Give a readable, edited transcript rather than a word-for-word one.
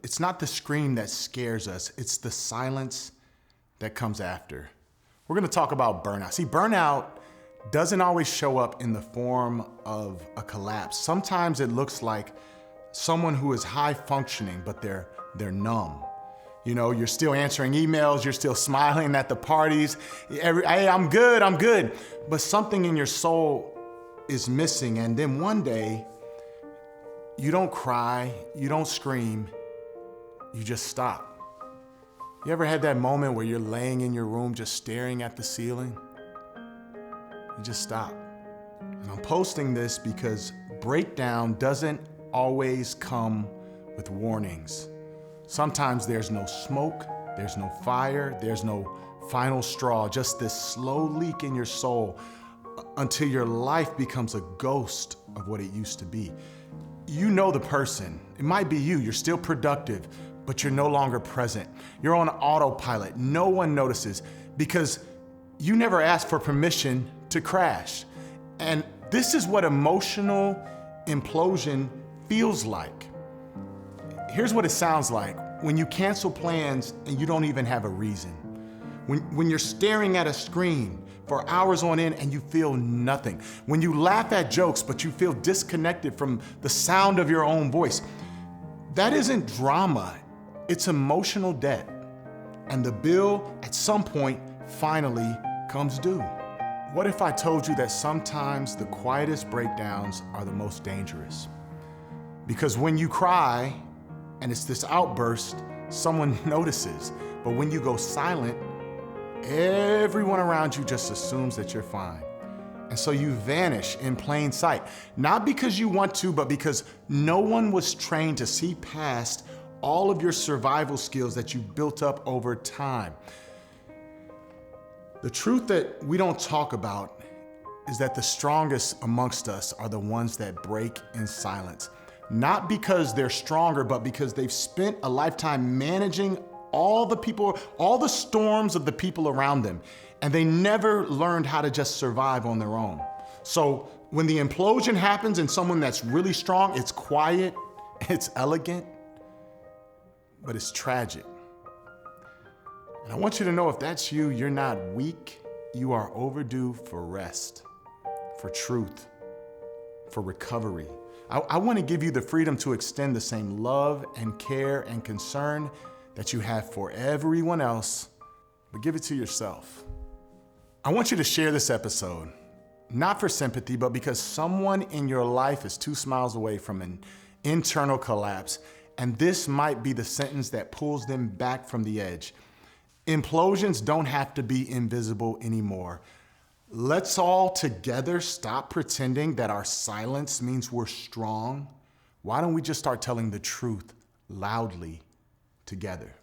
it's not the scream that scares us, it's the silence that comes after. We're gonna talk about burnout. See, burnout doesn't always show up in the form of a collapse. Sometimes it looks like someone who is high functioning, but they're numb. You know, you're still answering emails, you're still smiling at the parties. Hey, I'm good. But something in your soul is missing. And then one day, you don't cry, you don't scream, you just stop. You ever had that moment where you're laying in your room just staring at the ceiling? You just stop. And I'm posting this because breakdown doesn't always come with warnings. Sometimes there's no smoke, there's no fire, there's no final straw, just this slow leak in your soul until your life becomes a ghost of what it used to be. You know the person. It might be you. You're still productive, but you're no longer present. You're on autopilot. No one notices because you never asked for permission to crash. And this is what emotional implosion feels like. Here's what it sounds like when you cancel plans and you don't even have a reason. When you're staring at a screen for hours on end and you feel nothing. When you laugh at jokes, but you feel disconnected from the sound of your own voice. That isn't drama, it's emotional debt. And the bill at some point finally comes due. What if I told you that sometimes the quietest breakdowns are the most dangerous? Because when you cry and it's this outburst, someone notices. But when you go silent, everyone around you just assumes that you're fine. And so you vanish in plain sight, not because you want to, but because no one was trained to see past all of your survival skills that you built up over time. The truth that we don't talk about is that the strongest amongst us are the ones that break in silence. Not because they're stronger, but because they've spent a lifetime managing all the storms of the people around them, and they never learned how to just survive on their own. So when the implosion happens in someone that's really strong, it's quiet, it's elegant, but it's tragic. And I want you to know if that's you, you're not weak, you are overdue for rest, for truth, for recovery. I want to give you the freedom to extend the same love and care and concern that you have for everyone else, but give it to yourself. I want you to share this episode, not for sympathy, but because someone in your life is 2 smiles away from an internal collapse, and this might be the sentence that pulls them back from the edge. Implosions don't have to be invisible anymore. Let's all together stop pretending that our silence means we're strong. Why don't we just start telling the truth loudly together?